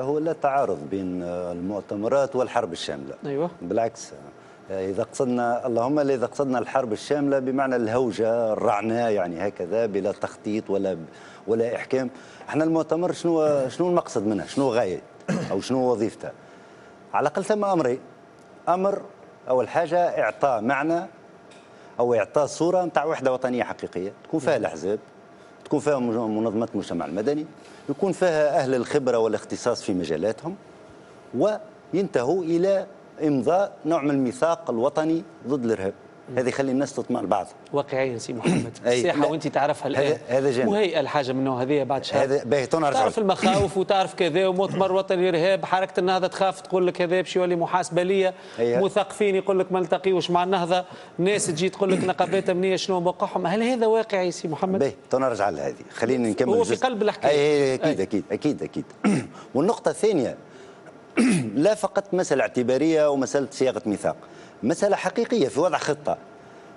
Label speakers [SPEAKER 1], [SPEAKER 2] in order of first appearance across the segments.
[SPEAKER 1] هو لا تعارض بين المؤتمرات والحرب الشاملة.
[SPEAKER 2] أيوة.
[SPEAKER 1] بالعكس، إذا قصدنا اللهم إذا قصدنا الحرب الشاملة بمعنى الهوجة الرعناء، يعني هكذا بلا تخطيط ولا إحكام. احنا المؤتمر شنو المقصد منه؟ شنو غاية أو شنو وظيفته؟ على الأقل ثم أمرين. أمر أول حاجة إعطاء معنى أو إعطاء صورة نتاع وحدة وطنية حقيقية تكون فيها الأحزاب، تكون فيها منظمات المجتمع المدني، يكون فيها أهل الخبرة والاختصاص في مجالاتهم، وينتهوا إلى إمضاء نوع من الميثاق الوطني ضد الإرهاب. هذا يخلي الناس تطمئن بعض.
[SPEAKER 2] واقعيا سي محمد الساحه وانت تعرفها الان
[SPEAKER 1] هذا جانب.
[SPEAKER 2] مهيئه الحاجه منه هذه بعد شهر.
[SPEAKER 1] هذا باهي
[SPEAKER 2] تعرف المخاوف وتعرف كذا، ومؤتمر وطني ارهاب، حركه النهضه تخاف تقول لك هذا باش يولي محاسبه ليا، مثقفين يقول لك ما نلتقيوش مع النهضه، ناس تجي تقول لك نقابات امنيه شنو موقعهم. هل هذا واقعي سي محمد؟
[SPEAKER 1] باهي نرجع لهذه، خليني نكمل.
[SPEAKER 2] هو في قلب الحكايه.
[SPEAKER 1] اكيد. والنقطه الثانيه لا فقط مساله اعتباريه ومساله صياغه ميثاق، مساله حقيقيه في وضع خطه.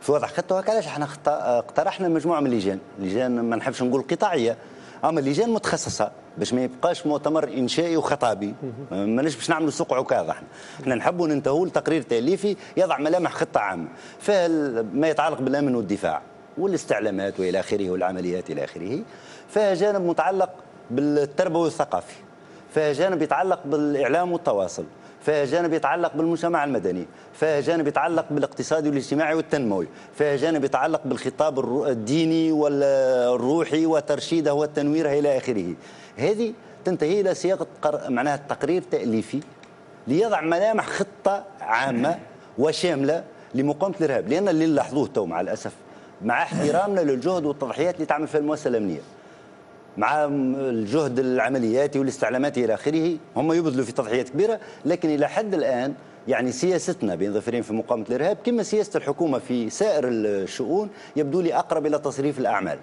[SPEAKER 1] وعلاش احنا اقترحنا مجموعه من اللجان ما نحبش نقول قطاعيه، اما لجان متخصصه باش ما يبقاش مؤتمر انشائي وخطابي. ماناش باش نعملوا سوق عكاظ. احنا نحبوا ننتهوا لتقرير تاليفي يضع ملامح خطه عامه فيها ما يتعلق بالامن والدفاع والاستعلامات والى اخره والعمليات الى اخره، فيها جانب متعلق بالتربوي والثقافي، فيها جانب يتعلق بالاعلام والتواصل، فيها جانب يتعلق بالمجتمع المدني، فيها جانب يتعلق بالاقتصادي والاجتماعي والتنموي، فيها جانب يتعلق بالخطاب الديني والروحي وترشيده وتنويره الى اخره. هذه تنتهي الى صياغه معناها تقرير تاليفي ليضع ملامح خطه عامه وشامله لمقاومه الارهاب، لان اللي نلاحظوه تو مع الاسف مع احترامنا للجهد والتضحيات اللي تعمل فيها المؤسسه الامنيه، مع الجهد العملياتي والاستعلاماتي الى اخره، هم يبذلوا في تضحيات كبيره، لكن الى حد الان يعني سياستنا بين ظفرين في مقاومه الارهاب كما سياسه الحكومه في سائر الشؤون يبدو لي اقرب الى تصريف الاعمال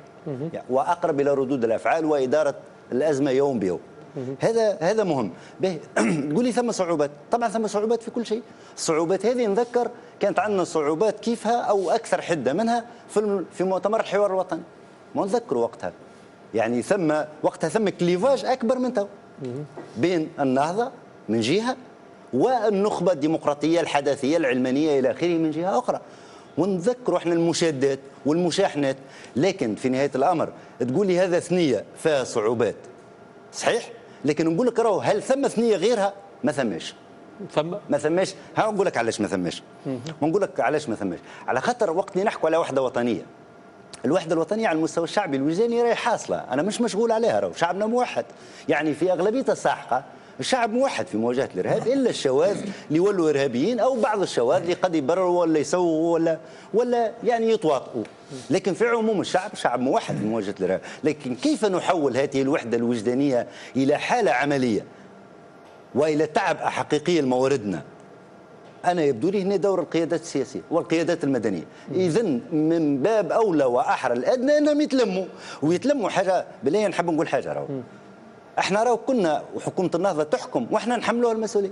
[SPEAKER 1] واقرب الى ردود الافعال واداره الازمه يوم بيوم. هذا مهم. تقول لي ثم صعوبات، طبعا ثم صعوبات في كل شيء. الصعوبات هذه نذكر كانت عندنا صعوبات كيفها او اكثر حده منها في مؤتمر الحوار الوطني، ما نذكر وقتها يعني وقتها ثم كليفاج اكبر من تو بين النهضه من جهه والنخبه الديمقراطيه الحداثيه العلمانيه الى اخره من جهه اخرى، ونذكروا احنا المشادات والمشاحنات. لكن في نهايه الامر تقول لي هذا ثنيه فيها صعوبات صحيح، لكن نقول لك راهو هل ثم ثنيه غيرها؟ ما ثماش. ما ثماش. ها نقول لك علاش ما ثماش. ونقول لك علاش ما ثماش. على خاطر وقت اللي نحكوا على وحده وطنيه، الوحده الوطنيه على المستوى الشعبي الوجداني راهي حاصله، انا مش مشغول عليها، راهو شعبنا موحد، يعني في اغلبيته الساحقه الشعب موحد في مواجهه الارهاب، الا الشواذ اللي ولوا ارهابيين او بعض الشواذ اللي قد يبرروا ولا يسووا ولا يعني يتواطئوا، لكن في عموم الشعب موحد في مواجهه الارهاب. لكن كيف نحول هذه الوحده الوجدانيه الى حاله عمليه والى تعب حقيقيه لمواردنا؟ أنا يبدو لي هنا دور القيادات السياسية والقيادات المدنية. إذن من باب أولى وأحرى الأدنى أنهم يتلموا حاجة. بالله نحب نقول حاجة، راهو احنا راهو كنا وحكومة النهضة تحكم واحنا نحملوها المسؤولية،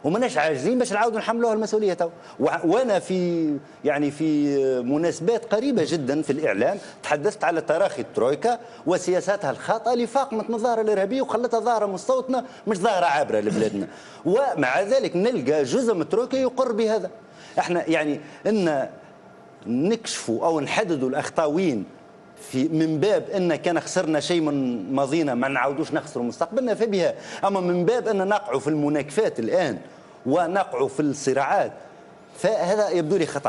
[SPEAKER 1] وماناش عاجزين باش نعاودوا نحملوها المسؤولية تو. وانا في مناسبات قريبة جدا في الإعلام تحدثت على تراخي الترويكا وسياساتها الخاطئة لفاقمة من الظاهرة الإرهابية وخلتها ظاهرة مستوطنة مش ظاهرة عابرة لبلادنا، ومع ذلك نلقى جزء من الترويكا يقر بهذا. احنا يعني ان نكشفوا او نحددوا الأخطاء وين من باب ان كان خسرنا شيء من ماضينا ما نعاودوش نخسروا مستقبلنا فبها، اما من باب ان نقعوا في المناكفات الان ونقعوا في الصراعات فهذا يبدو لي خطأ.